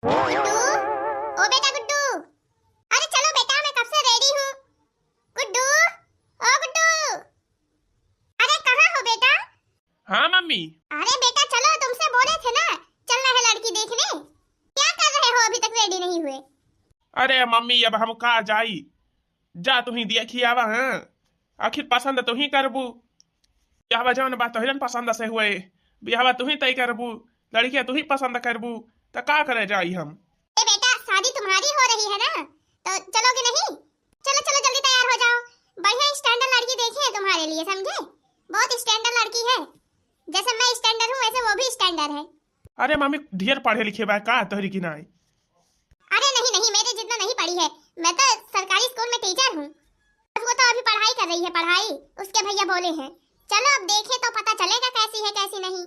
गुड्डू, ओ बेटा गुड्डू, अरे चलो बेटा, मैं कब से रेडी हूँ। गुड्डू, ओ गुड्डू, अरे कहाँ हो बेटा? हाँ मम्मी। अरे बेटा चलो, तुमसे बोले थे ना चलना है लड़की देखने। क्या कर रहे हो, अभी तक रेडी नहीं हुए? अरे मम्मी अब हम कहा जाई, जा तू ही देखी आवा। हाँ आखिर पसंद तू ही करबू, बिहावा जौन बात तोहरन पसंद से हुए, बिहावा तू ही तय करबू, लड़कियां तू ही पसंद करबू, तो का करे जाई हम। ए बेटा, शादी तुम्हारी हो रही है ना, तो चलोगे नहीं? चलो चलो जल्दी तैयार हो जाओ, बढ़िया स्टैंडर्ड लड़की देखी है तुम्हारे लिए, समझे? बहुत स्टैंडर्ड लड़की है, जैसे मैं स्टैंडर्ड हूँ वैसे वो भी स्टैंडर्ड है। अरे मम्मी ढेर पढ़े लिखे बा का तोहरी की नाई? अरे नहीं नहीं, मेरे जितना नहीं पढ़ी है, मैं तो सरकारी स्कूल में टीचर हूँ। वो तो अभी पढ़ाई कर रही है, पढ़ाई उसके भैया बोले हैं। चलो अब देखे तो पता चलेगा कैसी है कैसी नहीं।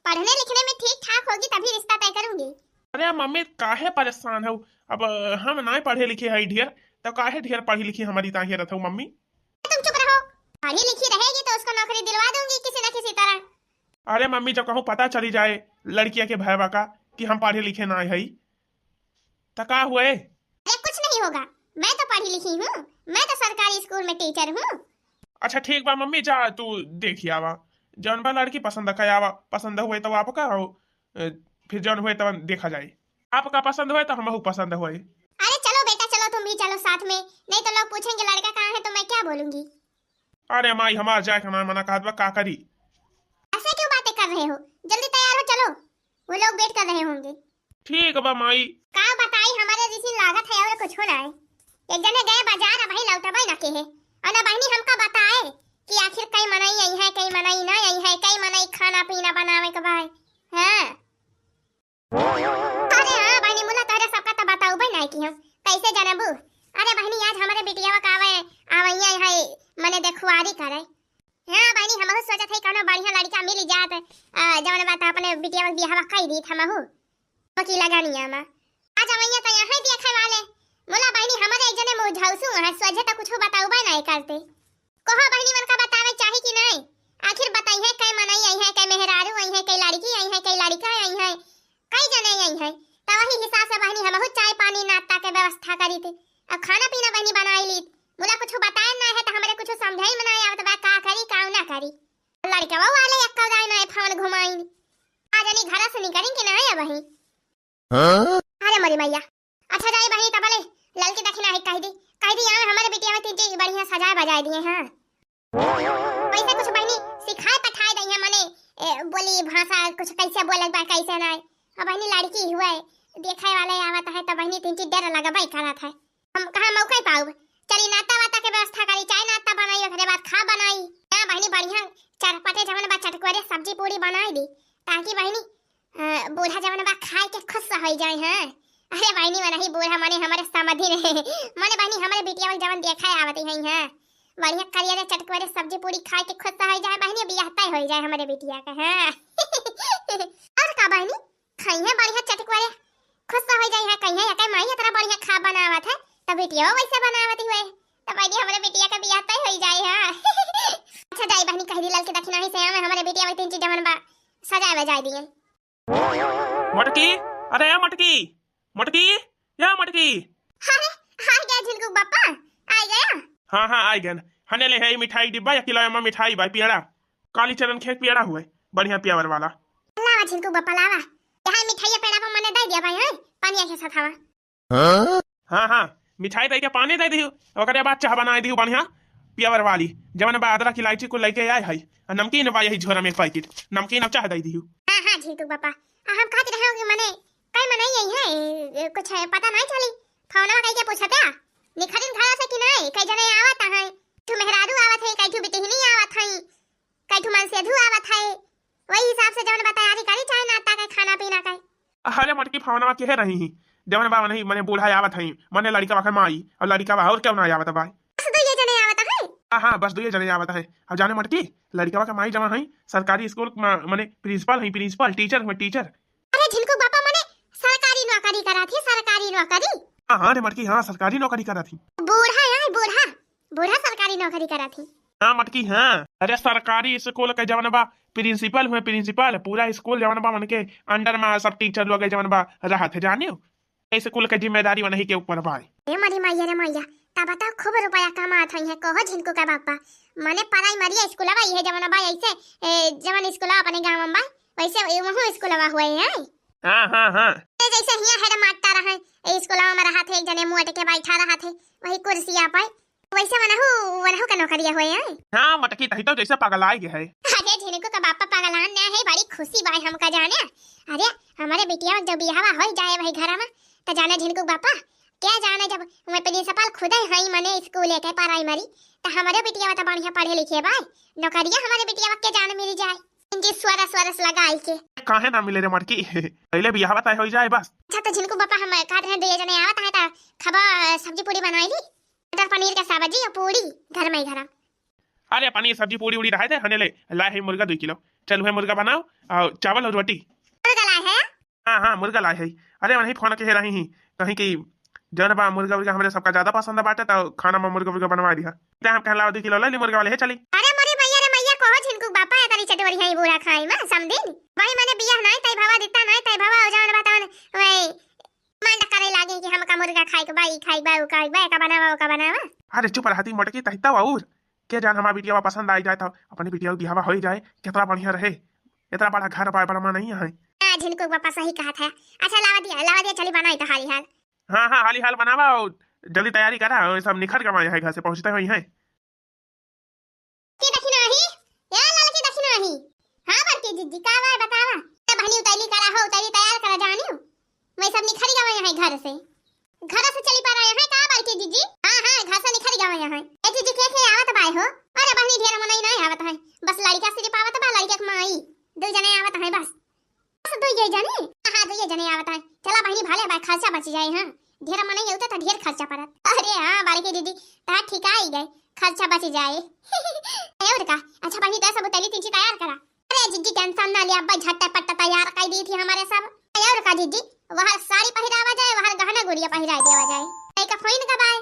पढ़ने लिखने में ठीक ठाक होगी तभी रिश्ता तय करूंगी। अरे मम्मी काहे परेशान हो, अब हम ना पढ़े लिखे है ढेर, तो काहे ढेर पढ़ी लिखी हमारी ताही रहत हो मम्मी। तुम चुप रहो, पढ़ी लिखी रहेगी तो उसको नौकरी दिलवा दूंगी किसी न किसी तरह। अरे मम्मी जब कहूँ पता चली जाए लड़किया के भैया का कि हम पढ़े लिखे ना है, तो का हुए? अरे कुछ नहीं होगा, मैं तो पढ़ी लिखी हूँ, मैं तो सरकारी स्कूल में टीचर हूँ। अच्छा ठीक बा मम्मी, जा तू देखी आवा, जौन बा लड़की पसंद का आवा, पसंद हुए तो आपका हो, फिर जौन हुए तो देखा जाए, आपका पसंद हुए तो हमहू पसंद हुए। अरे चलो बेटा चलो, तुम भी चलो साथ में, नहीं तो लोग पूछेंगे लड़का कहाँ है तो मैं क्या बोलूंगी। अरे माई हमार जाए खाना मना कहत बा, का करी? ऐसे क्यों बातें कर रहे हो, जल्दी तैयार हो चलो, वो लोग वेट कर रहे होंगे। ठीक बा माई। का बताई, हमारे जैसी लागत है और कुछ होना है। एक जने गए बाजार, भाई लौटबई न के है, और ना बहनी हमका बताए कि आखिर कई मनाई आई है कई मनाई ना आई है, कई मनाई खाना पीना बनावे के भाई। हां अरे हां बहनी, मुला तोरे सबका तो बताऊ भाई नहीं कि हम कैसे जानबू। अरे बहनी आज हमारे बिटियावा का आवैया है, मने देखुआरी करे। हां बहनी, हमहु सोचत है कोनो बढ़िया लड़का मिल जात, जवन बात अपने बिटियावा बियाह कई दी हमहु वकील लगानिया में। आज आवैया तो यहां देखे वाले, मोला बहनी हमारे एक जने मुंह झाउसू है, सोझे तो कुछ बताऊबा नहीं करते। कहो बहनी मन का बतावे चाहे कि नहीं, आखिर बताई है कई मनाई आई है, कई मेहरारू आई है, कई लड़की आई है, कई लड़का आई है, कई जने आई है, तो वही हिसाब से बहनी हमहु चाय पानी नाश्ता के व्यवस्था करी थी। अब खाना पीना बहनी बनाई ली, मोला कुछ बताए ना है तो हमरे कुछ समझाई में नहीं आवत बा का करी का ना करी। लड़का वाले एक कौदाई ना फोन घुमाई, आज नहीं घर से निकलें कि नहीं अब वही। अरे मरी मैया, अच्छा जाए बहनी तबले लड़की देखना है, कह दी यहाँ हमारे बिटिया में तीन बढ़िया सजाए बजाए दिए हैं। वैसे कुछ बहनी सिखाए पठाए दी है, मने बोली भाषा कुछ कैसे बोले बा कैसे नहीं। अब बहनी लड़की हुए देखे वाले आवत है तो बहनी तीन डर लगा भाई करत है, हम कहाँ मौका पाऊ। चली नाश्ता वाता के व्यवस्था करी, चाय नाश्ता बनाई, ओकरे बाद खा बनाई। हां बहनी बढ़िया चटपटे जवन बा चटकोरे सब्जी पूरी बनाई दी, ताकि बहनी बूढ़ा जवन बा खाए के खुश हो जाए। हां अरे बहनी मन ही बूढ़ा माने हमारे समझी नहीं माने बहनी हमारे बिटिया जवन देखा आवती है। हां बढ़िया करिया चटकोरे सब्जी पूरी खाए के खुश हो जाए बहनी, बियाहता हो जाए हमारे बिटिया का। हां और का बहनी खाई है बढ़िया चटकोरे खुश हो जाए है, कहीं है कहीं माई इतना बढ़िया खा बनावत है तो बिटिया वैसे बनावती हुए तो बहनी हमारे बिटिया का बियाहता हो जाए। हां अच्छा जाई बहनी कह दी लड़के दक्षिणा ही से हमारे बिटिया में तीन चीज जवन बा सजाए बजाए दिए। मटकी, अरे या मटकी, मटकी या मटकी। अरे आ गया झिलकू पापा, आ गया। हाँ हाँ आई गन, हने ले है मिठाई डिब्बा या किलो में मिठाई भाई पेड़ा, काली चरण खेत पेड़ा हुए बढ़िया प्यावर वाला। लावा झिलकू पापा लावा, यहाँ मिठाई पेड़ा पर मने दे दिया भाई। हां पानी के साथ हवा। हाँ हाँ मिठाई दे के पानी दे दियो, ओकरे बाद चाह बनाई दियो बढ़िया प्यावर वाली, जवन बा अदरक इलायची को लेके आए है, नमकीन बा यही झोरा में पैकेट नमकीन अब चाह दे दियो। हां हां झिलकू पापा, हम कहते रहे कि मने कई मनाई आई है, कुछ है पता नहीं चली। फोनवा कई के पूछता निखरिन घर से कि नहीं, कई जने आवत है, तू मेहरारू आवत है, कई तू बिटिहनी आवत है, कई तू मन से धु आवत है, वही हिसाब से जवन बताया री करी चाय नाश्ता का खाना पीना का। अरे मटकी फोनवा के रही ही जवन बा नहीं मने बूढ़ा आवत है, मने लड़का बा माई और लड़का बा और क्यों ना आवत बा, बस दो ये जने आवत है। हाँ बस दो जने आवत है। अब जाने मटकी लड़का का माई जवन है सरकारी स्कूल मने प्रिंसिपल है, प्रिंसिपल टीचर है टीचर। अरे झिलकू पापा मने सरकारी नौकरी करा थी, सरकारी नौकरी। हाँ रे मटकी हाँ सरकारी नौकरी करा थी। बूढ़ा है बूढ़ा, बूढ़ा सरकारी नौकरी करा थी। हाँ मटकी हाँ, अरे सरकारी स्कूल के जवन बा प्रिंसिपल हुए, प्रिंसिपल पूरा स्कूल जवन बा मन के अंडर में सब टीचर लोग जवन बा रहा थे जानियो। ऐसे कुल के जिम्मेदारी नहीं के ऊपर भाई। ए मरी मैया रे मैया, ता बताओ खूब रुपया कमात है कहो झिनको का बापा। मने पढ़ाई मरिया स्कूलवा ये जमाना बा ऐसे जवन स्कूलवा अपने गांव में बा वैसे वहां स्कूलवा हुए हैं। हां हां हां जैसे हिया हेड मास्टर रहे ए स्कूलवा में रहा थे एक जने मुंह के बैठा रहा थे वही कुर्सिया पर वैसे वनहु का नौकरिया हुए हैं। हां मटकी तही तो जैसे पागल आ गए है। अरे झिनको का बापा पागलान ना है बड़ी खुशी बाई हमका जाने। अरे हमारे बिटिया जब बियाह हो जाए वही घर में तो जाने झिनको बापा क्या जाने जब मैं प्रिंसिपल खुद ही मने स्कूल के प्राइमरी तो हमारे बिटिया तो बढ़िया पढ़े लिखे बाई नौकरिया हमारे बिटिया के जाने मिल जाए इनकी स्वरस लगाई के काहे ना मिले रे मटकी पहले बियाह तय हो जाए बस। अच्छा तो झिनको बापा हम कहते हैं दे जने आवत है ता खबा सब्जी पूरी बनवाईली मटर पनीर का सब्जी और पूरी घर में ही घर। अरे पनीर सब्जी पूरी उड़ी रहे थे हने ले लाए है मुर्गा 2 किलो चल है मुर्गा बनाओ और चावल और रोटी। मुर्गा लाए है? हां हां मुर्गा लाए है। अरे वही फोन के रही ही कहीं की जौन बा मुर्गा उर्गा हमरे सबका ज्यादा पसंद बाटे तो खाना में मुर्गा उर्गा बनवा दिया ते हम कहला 2 किलो ले ली मुर्गा वाले है चली। अरे मरे भैया रे मैया कहो झिनको बापा है तारी चटोरी है बुरा खाई में समझिन भाई मैंने बियाह नहीं तई भावा दिता नहीं तई भावा जौन बतावन वही मन करे लागे कि हम का मुर्गा खाई के बाई खाई बाऊ का बनावा। अरे चुप रहती मटकी तहिता और के जान हमारी बिटिया पसंद आई जाए तो अपनी बिटिया बियाह हो जाए कितना बढ़िया रहे इतना बड़ा घर पाए बड़ा नहीं है। झिनको बापा सही कहा था। अच्छा लावा दिया चली बनाई तो हाली हाल। हाँ हाँ हाली हाल बनावा और जल्दी तैयारी करा सब निखर कमाए है घर से पहुंचते हुए हैं। की दक्षिणा ही या लाल की दक्षिणा ही हां बरके जिद्दी का बाय बतावा तो बहनी उतारी करा हो उतारी तैयार करा जानियो मैं सब निखर गए हैं घर से चली पा रहे हैं का बरके जीजी। हां घर से निखर गए हैं ए जीजी के आवत बाय हो। अरे बहनी ढेर मन नहीं आवत है बस लड़का सिर्फ आवत बा लड़का के माई 2 जने आवत है बस 2 जने। हां 2 जने आवत है चला बहनी भाले बा खर्चा बच जाए। हां ढेर मन नहीं होता तो ढेर खर्चा पड़त। अरे हां बारके दीदी ता ठीक आई गए खर्चा बच जाए और का। अच्छा बहनी तो सब तैयारी तीन तैयार करा। अरे जीजी टेंशन ना ले अब्बा झटपट तैयार कर दी थी हमारे सब और का जीजी वहां साड़ी पहिरावा जाए वहां गहना गुड़िया पहिरा देवा जाए कई का फोन का बाय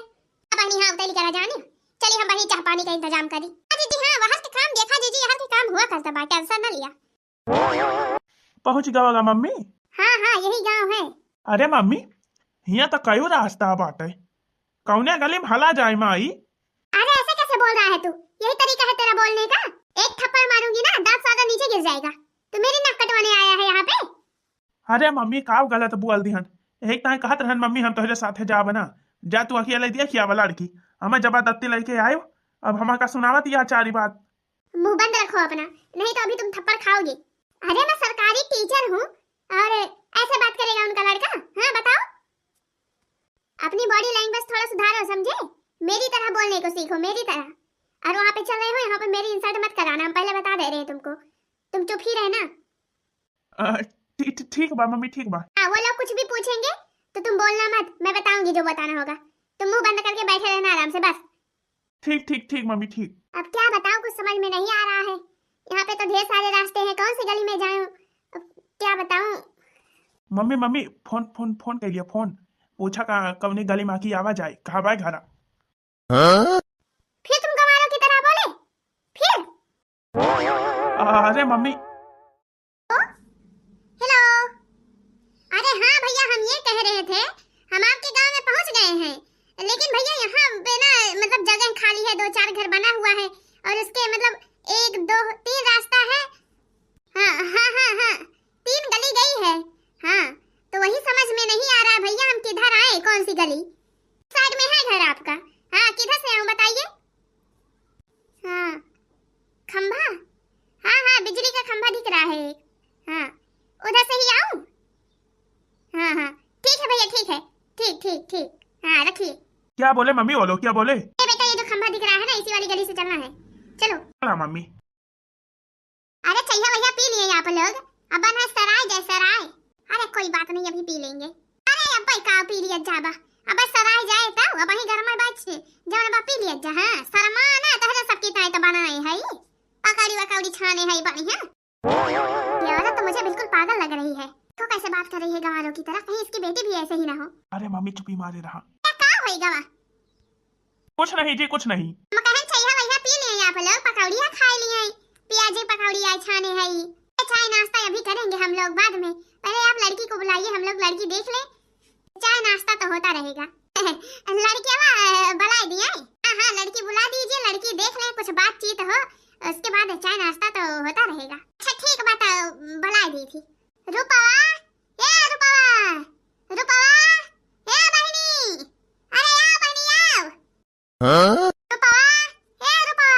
बहनी। हां उतैली करा जाने चलिए हम बहनी चाह पानी का इंतजाम करी। जीजी हां वहां के काम देखा जीजी हर के काम हुआ करता बा टेंशन ना लिया। पहुंच गवागा मम्मी? हां यही गांव है। अरे मम्मी हिया तो कई रास्ता बाटे कौने गली में हला जाए माई। अरे ऐसे कैसे बोल रहा है तू यही तरीका है तेरा बोलने का एक थप्पड़ मारूंगी ना दांत सादा नीचे गिर जाएगा। तू मेरी नाक कटवाने आया है यहाँ पे? अरे मम्मी का गलत बोल दिहन एक ताई कहत रहन मम्मी हम तोहरे साथे जा बना जा तू अकेले दिया खिया वाला लड़की हमें जबरदस्ती लेके आयो अब हमार का सुनावत या चारी बात। मुंह बंद रखो अपना नहीं तो अभी तुम थप्पड़ खाओगे। अरे मैं सरकारी टीचर हूँ और ऐसे बात करेगा उनका लड़का? हाँ बताओ अपनी बॉडी लैंग्वेज थोड़ा सुधारो समझे मेरी तरह बोलने को सीखो मेरी तरह। और वहाँ पे चल रहे हो यहाँ पे मेरी इंसल्ट मत कराना हम पहले बता दे रहे हैं तुमको तुम चुप ही रहना। ठीक बा मम्मी ठीक बा। वो लोग कुछ भी पूछेंगे तो तुम बोलना मत मैं बताऊंगी जो बताना होगा तुम मुंह बंद करके बैठे रहना आराम से बस। ठीक मम्मी ठीक। अब क्या बताऊं कुछ समझ में नहीं आ रहा है यहाँ पे तो ढेर सारे रास्ते हैं कौन सी गली में जाऊं अब क्या बताऊं। मम्मी फोन कर लिया फोन पूछा का कवनी गली में की आवाज आए कहा बाय घरा। फिर तुम गवारों की तरह बोले फिर। अरे मम्मी हेलो। अरे हाँ भैया हम ये कह रहे थे हम आपके गांव में पहुंच गए हैं लेकिन भैया यहाँ पे ना मतलब जगह खाली है 2-4 घर बना हुआ है और उसके मतलब 1 2 3 रास्ता है। हाँ 3 गली गई है। हाँ तो वही समझ में नहीं आ रहा भैया हम किधर आए कौन सी गली साइड में है घर आपका? हाँ किधर से आऊं बताइए। हाँ खंभा हाँ बिजली का खंभा दिख रहा है। हाँ उधर से ही आऊं? हाँ ठीक है भैया ठीक है ठीक। हाँ रखिए। क्या बोले मम्मी बोलो क्या बोले? बेटा ये जो खंभा दिख रहा है ना इसी वाली गली से चलना है चलो। मम्मी अरे चाहिए भैया पी लिए आप लोग अब ना सराय जय सराय। अरे कोई बात नहीं अभी पी लेंगे। अरे अब का पी लिया जाबा अब सराय जाए तो अब ही घर में बैठ जब पी लिया जा। हाँ शर्मा ना तहरे सबकी ताई तो बनाए है पकौड़ी छाने है बढ़िया। ये औरत तो मुझे बिल्कुल पागल लग रही है तो कैसे बात कर रही है गवारों की तरह कहीं इसकी बेटी भी ऐसे ही ना हो। अरे मम्मी चुपी मारे रहा क्या होई गवा? कुछ नहीं जी कुछ नहीं। मकहन चाहिए भैया पी लिए आप लोग पकौड़ियां खा लिए पियाजी पकौड़ी आई छाने है चाय नाश्ता अभी करेंगे हम लोग बाद में पहले आप लड़की को बुलाइए हम लोग लड़की देख ले चाय होता रहेगा। लड़के बुला दिए? हाँ हाँ, लड़की बुला दीजिए, लड़की देख ले, कुछ बातचीत हो, उसके बाद चाय नाश्ता तो होता रहेगा। अच्छा ठीक बात, बुला दी थी। रूपवा, ए रूपवा, रूपवा, ए बहनी, अरे आओ बहनी आओ। रूपवा, ए रूपवा,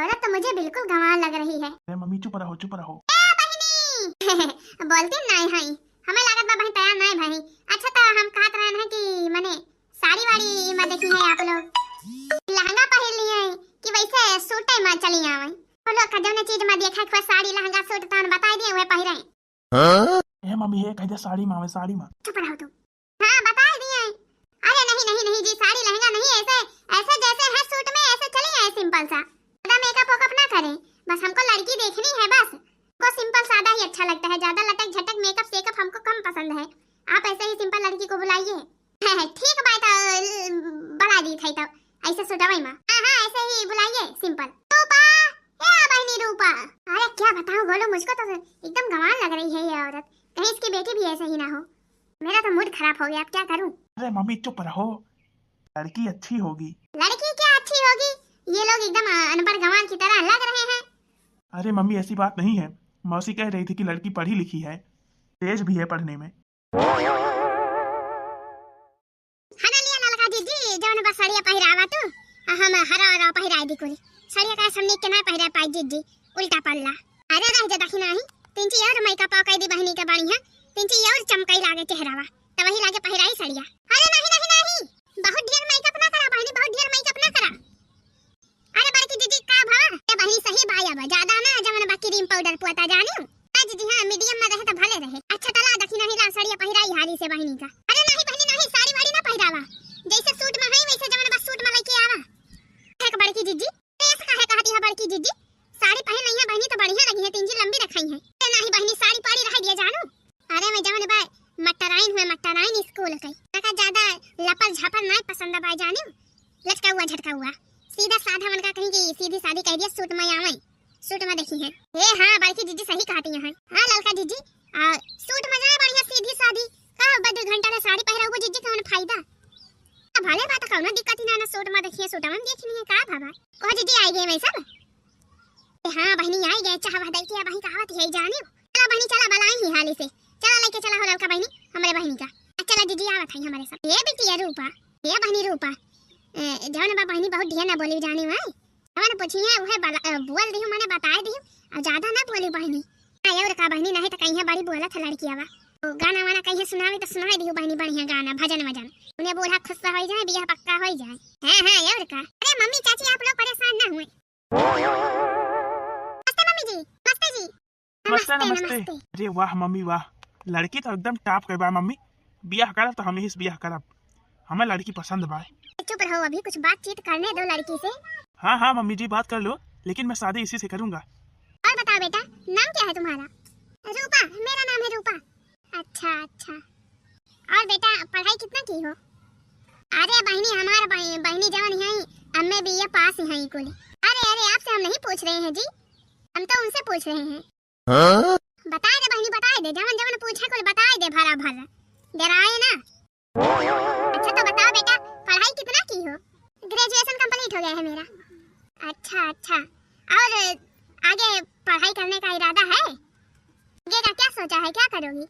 औरत तो मुझे बिल्कुल गंवार लग रही है। अरे मम्मी चुप रहो चुप रहो। ए बहनी बोलते नहीं है, हमें लागत बा बहन तैयार नहीं भाई। अच्छा तो हम कहत रहे हैं कि मने साड़ी वाड़ी में देखी है आप लोग, लहंगा पहन लिए हैं कि वैसे सूट में चली आवे? वो लोग का जौन चीज में देखा है साड़ी लहंगा सूट तो बता दिए वह पहिरे। ए मम्मी ये कहते साड़ी में आवे, साड़ी में। चुप रहो तुम। हाँ बता दिए। अरे नहीं नहीं नहीं जी, साड़ी लहंगा नहीं, ऐसे ऐसे जैसे है सूट में ऐसे चली आए, सिंपल सा। ज्यादा मेकअप वोकअप ना करें, बस हमको लड़की देखनी है, बस को सिंपल सादा ही अच्छा लगता है, ज्यादा लटक झटक मेकअप सेकअप हमको कम पसंद है। आप ऐसे ही सिंपल लड़की को बुलाइए। ठीक बात, बुला दी थी तब ऐसे सुटवाई में। हाँ हाँ ऐसे ही बुलाइए सिंपल। रूपा, ए बहनी रूपा। अरे क्या बताऊं बोलो, मुझको तो एकदम गंवार लग रही है ये औरत, कहीं इसकी बेटी भी ऐसे ही ना हो। मेरा तो मूड खराब हो गया, अब क्या करूं? अरे मम्मी चुप रहो, लड़की अच्छी होगी। लड़की क्या अच्छी होगी, ये लोग एकदम अनपढ़ गंवार की तरह लग रहे हैं। अरे मम्मी ऐसी बात नहीं है, मौसी कह रही थी कि लड़की पढ़ी लिखी है, तेज भी है पढ़ने में। हना लिया ललका दीदी जौन बस साड़िया पहिरावा तो हम हरा हरा पहिराई दी कोली साड़िया का हमने के ना पहिरा पाई दीदी, उल्टा पल्ला। अरे रह जा दखी नहीं, तिंची और मेकअप कई दी बहनी के बढ़िया, तिंची और चमकई लागे चेहरावा, त वही लागे पहिराई साड़िया। अरे नहीं नहीं नहीं, बहुत ढेर मेकअप ना करा बहनी, बहुत ढेर मेकअप ना करा। अरे बड़की दीदी का भावा ए बहनी सही बाया बा, ज्यादा ना जवन बाकी क्रीम पाउडर पुआता जाने। आज जी हां मीडियम में रहे तो भले रहे। अच्छा तला दखी नहीं ला साड़िया पहिराई हाली से बहनी का। अरे नहीं बहनी नहीं, साड़ी वाड़ी ना पहिरावा, जैसे सूट में है वैसे जवन बस सूट में लेके आवा। एक बड़की दीदी ऐसा काहे कहती है बड़की दीदी, साड़ी पहन नहीं है बहनी तो बढ़िया लगी है, तीन जी लंबी रखाई है। अरे नहीं बहनी साड़ी पाड़ी रह दिया जानू। अरे मैं जवन बा मटराइन हुए, मटराइन स्कूल कई का ज्यादा लपल झपल नहीं पसंद बा जानू, लटका हुआ झटका हुआ सीधा साधा मन का कहीं की सीधी सादी कह दिया, सूट में आवे, सूट में देखी है। ए हां बड़की दीदी सही कहती है। हां ललका दीदी सूट में जाए बढ़िया सीधी सादी का बद घंटा ले साड़ी पहिराऊ जीजी कौन फायदा? भले बात कौनो दिक्कत ही ना, सूट में देखिए सूट में देखनी है का भाभा को दीदी आई गए मैं सब। हां बहनी आई गए, चाह बधाई के बहनी कहावत है जाने। चला बहनी चला बलाई ही हाली से, चला लेके चला हो ललका बहनी हमारे बहनी का। चला दीदी आवत है हमारे साथ। ये बेटी रूपा, ये बहनी रूपा जवन बा बहनी बहुत ढेर ना बोली जाने में, जवन पूछिए वह बोल दी मैंने बता दी, और ज्यादा ना बोली बहनी। और का बहनी नहीं तो कहीं बड़ी बोलत है लड़की आवा, तो गाना वाना कहीं सुनावी तो सुनाई दी बहनी, बढ़िया गाना भजन वजन, उन्हें बूढ़ा खुश हो जाए, बियाह पक्का हो जाए। हां हां और का। अरे मम्मी चाची आप लोग परेशान ना हुए। नमस्ते मम्मी जी, नमस्ते जी। नमस्ते नमस्ते। अरे वाह मम्मी वाह, लड़की तो एकदम टॉप के बा मम्मी, बियाह करब तो हम ही बियाह करब, हमें लड़की पसंद बा। चुप रहो, अभी कुछ बातचीत करने दो लड़की से। हाँ हाँ मम्मी जी बात कर लो, लेकिन मैं शादी इसी से करूंगा। और बताओ बेटा नाम क्या है तुम्हारा? रूपा, मेरा नाम है रूपा। अच्छा अच्छा, और बेटा पढ़ाई कितना की हो? अरे बहनी हमारा बहनी जवान है, अम्मे भी ये पास ही है कुल। अरे अरे आपसे हम नहीं पूछ रहे हैं जी, हम तो उनसे पूछ रहे हैं। बता दे बहनी बता दे, जवन जवन पूछे कुल बता दे भरा भरा, डराए ना। अच्छा तो बताओ बेटा पढ़ाई कितना की हो? ग्रेजुएशन कंप्लीट हो गया है मेरा। अच्छा अच्छा, और आगे पढ़ाई करने का इरादा है? आगे का क्या सोचा है, क्या करोगी?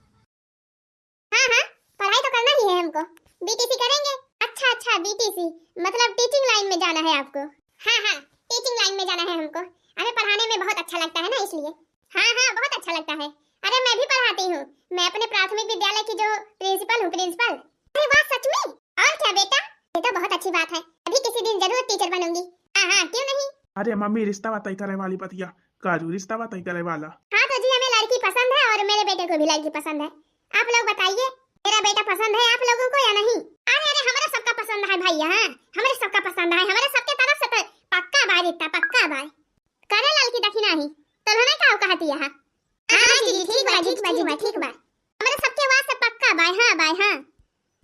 हाँ हाँ पढ़ाई तो करना ही है हमको, बीटीसी करेंगे। अच्छा अच्छा बीटीसी मतलब टीचिंग लाइन में जाना है आपको? हाँ हाँ टीचिंग लाइन में जाना है हमको, हमें पढ़ाने में बहुत अच्छा लगता है ना इसलिए। हाँ हाँ बहुत अच्छा लगता है। अरे मैं भी पढ़ाती हूँ, मैं अपने प्राथमिक विद्यालय की जो प्रिंसिपल हूँ, प्रिंसिपल। अरे वाह सच में? और क्या बेटा, ये तो बहुत अच्छी बात है, अभी किसी दिन जरूर टीचर बनूंगी। हाँ हाँ क्यों नहीं। अरे मम्मी रिश्ता तय करे वाली बतिया काजू, रिश्ता तय करे वाला। हाँ तो जी हमें लड़की पसंद है और मेरे बेटे को भी लड़की पसंद है। आप लोग बताइए मेरा बेटा पसंद है आप लोगों को या नहीं? अरे अरे हमारा सबका पसंद है भैया, हमारे सबका पसंद है, हमारे सबके तरफ से पक्का बाय रिश्ता पक्का बाय करे लड़की देखी नहीं तो उन्होंने क्या कहती है। हाँ जी ठीक बा ठीक बा जी बा ठीक बा, हमारे सबके वास्ते पक्का बाय। हाँ बाय हाँ।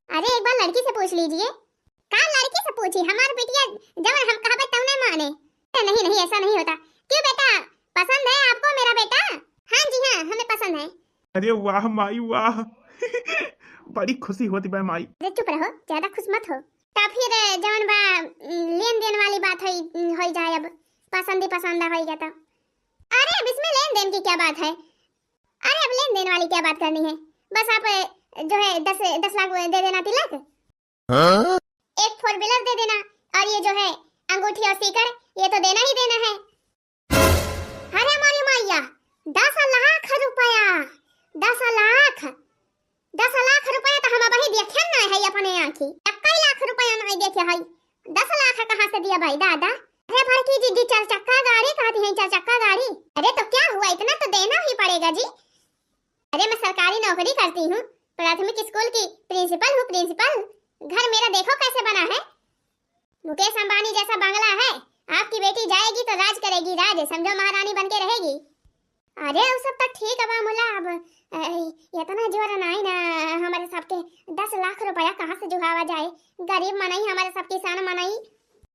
अरे एक बार लड़की से पूछ लीजिए। कहाँ लड़की से पूछी, हमारी बिटिया जब हम कहा तो नहीं माने। नहीं नहीं ऐसा नहीं होता। क्यों बेटा पसंद है आपको मेरा बेटा? हाँ जी हाँ हमें पसंद है। अरे वाह माई वाह बड़ी खुशी होती बा माई। अरे चुप रहो, ज्यादा खुश मत हो। तो फिर जौन बा लेन देन वाली बात हो जाए, अब पसंद पसंदा हो गया तो। अरे अब इसमें लेन देन की क्या बात है? अरे अब लेन देन वाली क्या बात करनी है? बस आप जो है 10 लाख दे देना तिलक, एक 4 व्हीलर दे देना, और ये जो है अंगूठी और सीकर ये तो देना ही देना है। अरे हमारी मैया 10 लाख रुपया, 10 लाख रुपया तो हम अभी देखे ना है अपने आंखी। 1 लाख रुपया नहीं देखे है, 10 लाख कहाँ से दिया भाई दादा? अरे भाई की दीदी 4 चक्का गाड़ी कहती है, 4 चक्का गाड़ी। अरे तो क्या हुआ, इतना तो देना ही पड़ेगा जी। अरे मैं सरकारी नौकरी करती हूँ, प्राथमिक स्कूल की प्रिंसिपल हूँ, प्रिंसिपल। घर मेरा देखो कैसे बना है, मुकेश अंबानी जैसा बंगला है। आपकी बेटी जाएगी तो राज करेगी, राज समझो, महारानी बन के रहेगी। अरे वो सब तो ठीक है मुला, अब इतना जोर नहीं ना हमारे सबके। 10 लाख रुपया कहाँ से जुगावा जाए? गरीब मनई, हमारे सब किसान मनई,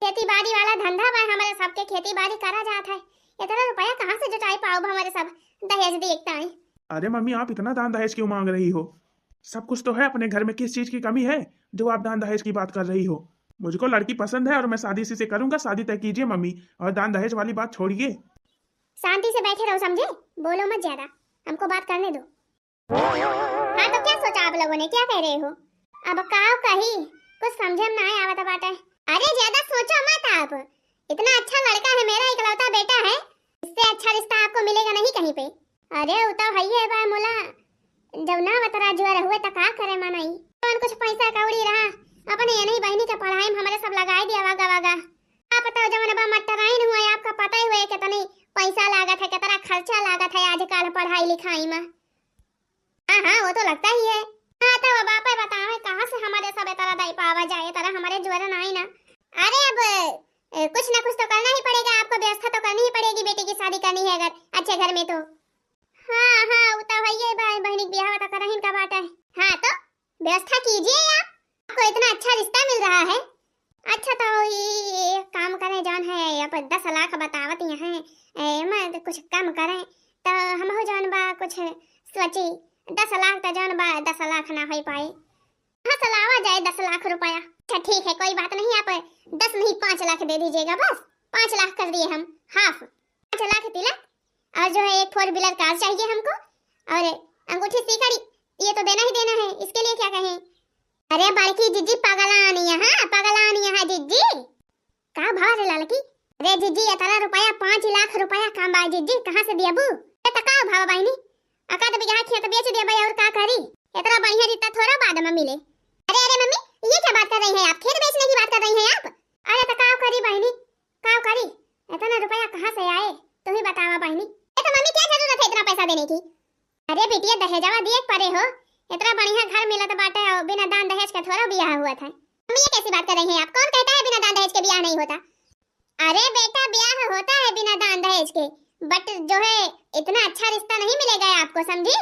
खेती बाड़ी वाला धंधा बा, हमारे सबके खेती बाड़ी करा जाता है। इतना रुपया कहाँ से जुटाई पाओ हमारे सब दहेज देखता है। अरे मम्मी आप इतना दान दहेज क्यों मांग रही हो? सब कुछ तो है अपने घर में, किस चीज की कमी है जो आप दान दहेज की बात कर रही हो? मुझको लड़की पसंद है और मैं शादी इसी से करूंगा, शादी तय कीजिए मम्मी, और दान दहेज वाली बात छोड़िए। शांति से बैठे रहो, समझे? बोलो मत ज्यादा, हमको बात करने दो। हाँ तो क्या सोचा आप लोगों ने, क्या कह रहे हो? अब काव कही कुछ समझे में नहीं आवत बाटे। अरे ज्यादा सोचो मत आप, इतना अच्छा लड़का है, मेरा इकलौता बेटा है, इससे अच्छा रिश्ता आपको मिलेगा नहीं कहीं पे। अरे उता भई है बा मोला, जब ना बतरा जुआ हुए तो का करे मनई, कौन कुछ पैसा कौड़ी रहा अपने ये नहीं बहनी के पढ़ाई में हमारे सब लगाई दिया वागा वागा। आप बताओ जब बा मटराइन हुआ, आपका पता ही हुआ कितनी पैसा लागत है, कितना खर्चा लागत है आजकल पढ़ाई लिखाई में। हाँ हाँ वो तो लगता ही है। हाँ तो बाप बताओ कहाँ से हमारे सब तरह दाई पावा जाए, तरह हमारे जुआ नहीं ना। अरे अब कुछ ना कुछ तो करना ही पड़ेगा, आपको व्यवस्था तो करनी ही पड़ेगी, बेटी की शादी करनी है अगर अच्छे घर में तो। हाँ हाँ वो तो भैया भाई बहनी की ब्याह तो करही का बात है। हाँ तो व्यवस्था कीजिए आप, आपको इतना अच्छा रिश्ता मिल रहा है। अच्छा तो ये काम करें जान है, आप 10 लाख बतावत यहाँ मैं कुछ कम करें तो हम हो जान बा कुछ सोची। 10 लाख तो जान बा 10 लाख ना हो पाए, हाँ चलावा जाए 10 लाख रुपया। अच्छा ठीक है कोई बात नहीं, आप 10 नहीं 5 लाख दे दीजिएगा, बस 5 लाख कर दिए हम, हाफ 5 लाख तिलक, और जो है एक 4 व्हीलर कार चाहिए हमको, और अंगूठी सीकड़ी ये तो देना ही देना है। इसके लिए क्या कहें? अरे बड़की जिज्जी पगलानी है, हाँ पगलानी है जिज्जी। का भाव रे लड़की? अरे जिज्जी इतना रुपया 5 लाख रुपया काम बा जिज्जी, कहाँ से दिया बू? तो का भाव बहनी? अका तो बिगहा खेत बेच दिया भाई, और का करी? इतना बढ़िया रिश्ता थोड़ा बाद में मिले। अरे अरे मम्मी ये क्या बात कर रही हैं आप? खेत बेचने की बात कर रही हैं आप? अरे तो का करी बहनी, का करी? इतना रुपया कहाँ से आए तुम ही बतावा बहनी। तो मम्मी क्या जरूरत है इतना पैसा देने की? अरे बेटिया दहेजवा दिए परे हो, इतना बढ़िया घर मिला तो बाटे, बिना दान दहेज के थोड़ा ब्याह हुआ था। मम्मी ये कैसी बात कर रही हैं आप? कौन कहता है बिना दान दहेज के ब्याह नहीं होता? अरे बेटा ब्याह होता है बिना दान दहेज के, बट जो है इतना अच्छा रिश्ता नहीं मिलेगा आपको, समझी?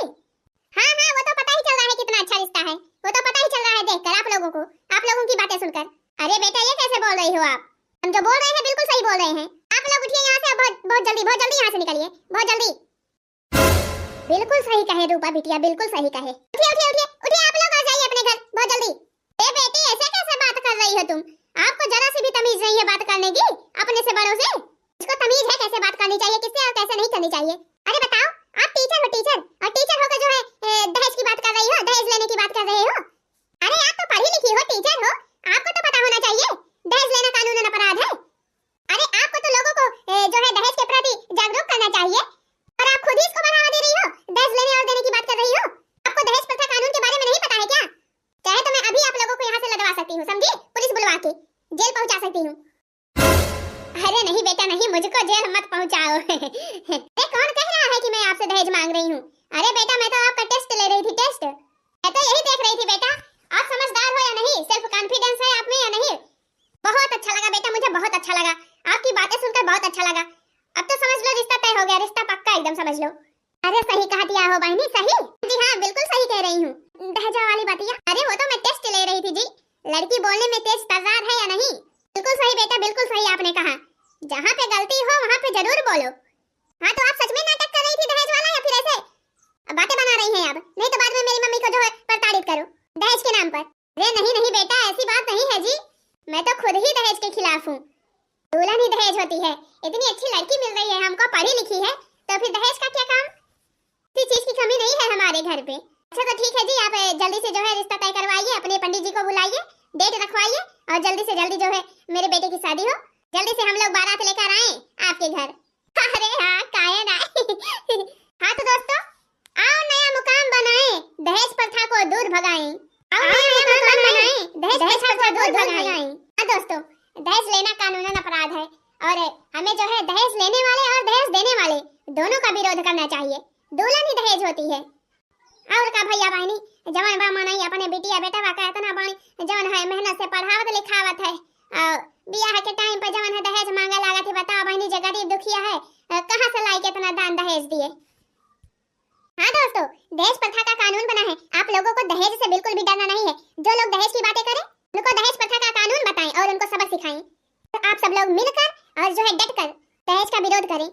हाँ हाँ वो तो पता ही चल रहा है कितना अच्छा रिश्ता है, वो तो पता ही चल रहा है देखकर आप लोगों को, आप लोगों की बातें सुनकर। अरे बेटा ये कैसे बोल रही हो आप? हम जो बोल रहे हैं बिल्कुल सही बोल रहे हैं। आप लोग उठिए यहाँ से, बहुत जल्दी यहाँ से निकलिए, बहुत जल्दी। बिल्कुल सही कहे रूपा बिटिया, बिल्कुल सही कहे। उठिए उठिए उठिए उठिए आप लोग, आ जाइए अपने घर बहुत जल्दी। ए बेटी ऐसे कैसे बात कर रही हो तुम? आपको जरा सी भी तमीज नहीं है बात करने की अपने से बड़ों से? इसको तमीज है कैसे बात करनी चाहिए किससे और कैसे नहीं करनी चाहिए? अरे बताओ, आप टीचर हो टीचर, और टीचर होकर जो है दहेज की बात कर रही हो, दहेज लेने की बात कर रहे हो? अरे आप तो पढ़ी लिखी हो, टीचर हो, आपको तो पता होना चाहिए दहेज लेना कानूनन अपराध है। अरे आपको तो लोगों को जो है दहेज के प्रति जागरूक करना चाहिए, और आप खुद ही इसको बढ़ावा दे रही हो, दहेज लेने और देने की बात कर रही हो। आपको दहेज प्रथा कानून के बारे में नहीं पता है क्या? चाहे तो मैं अभी आप लोगों को यहाँ से लदवा सकती हूँ, समझी? पुलिस बुलवा के जेल पहुँचा सकती हूँ। अरे नहीं बेटा नहीं, मुझको जेल मत पहुँचाओ। कौन कह रहा है कि मैं आपसे दहेज मांग रही हूँ? अरे बेटा मैं तो आपका टेस्ट ले रही थी, टेस्ट। मैं तो यही देख रही थी बेटा आप समझदार हो या नहीं, सेल्फ कॉन्फिडेंस है आप में या नहीं। बहुत अच्छा लगा बेटा, मुझे बहुत अच्छा लगा, आपकी बातें सुनकर बहुत अच्छा लगा। अब तो समझ लो रिश्ता तय हो गया, रिश्ता पक्का एकदम समझ लो। अरे सही कहा दिया हो बहनी, सही? जी हाँ बिल्कुल सही कह रही हूँ। दहेजा वाली बातिया, अरे वो तो मैं टेस्ट ले रही थी जी, लड़की बोलने में तेज तर्रार है या नहीं। बिल्कुल सही बेटा, बिल्कुल सही आपने कहा, जहाँ पे गलती हो वहाँ पे जरूर बोलो। हाँ तो आप सच में नाटक कर रही थी दहेज वाला, या फिर ऐसे बातें बना रही हैं अब? नहीं तो बाद में मेरी मम्मी को जो है प्रताड़ित करो। दहेज के नाम पर। अरे नहीं नहीं बेटा, ऐसी बात नहीं है जी, मैं तो खुद ही दहेज के खिलाफ हूँ। दुल्हन ही दहेज होती है। इतनी अच्छी लड़की मिल रही है हमको, पढ़ी लिखी है, तो फिर दहेज का क्या काम? किसी चीज की कमी नहीं है हमारे घर पे। अच्छा तो ठीक है जी, आप जल्दी से जो है रिश्ता तय करवाइए, अपने पंडित जी को बुलाइए, डेट रखवाइए और जल्दी से जल्दी जो है मेरे बेटे की शादी हो। जल्दी से हम लोग बारात लेकर आए आपके घर। अरे हाँ, काहे ना। हाँ तो दोस्तों, आओ नया मुकाम बनाएं, दहेज प्रथा को दूर भगाएं। आओ नया मुकाम बनाएं, दहेज प्रथा को दूर भगाएं। हाँ दोस्तों, दहेज लेना कानूनन अपराध है और हमें जो है दहेज लेने वाले और दहेज देने वाले दोनों का विरोध करना चाहिए। दुल्हन ही दहेज होती है। और का भैया बहनी, जवन बा मनाई अपने बिटिया बेटा वा का इतना बड़ी जवन है मेहनत से पढ़ावत लिखावत है, बियाह के टाइम पर जवन है दहेज मांगे लागत है। बताओ बहनी, जो गरीब दुखिया है कहां से लाई के इतना दान दहेज दिए? हाँ दोस्तों, दहेज प्रथा का कानून बना है, आप लोगों को दहेज से बिल्कुल भी डरना नहीं है। जो लोग दहेज की बातें करें उनको दहेज प्रथा का कानून बताएं और उनको सबक सिखाएं। तो आप सब लोग मिलकर और जो है डटकर दहेज का विरोध करें।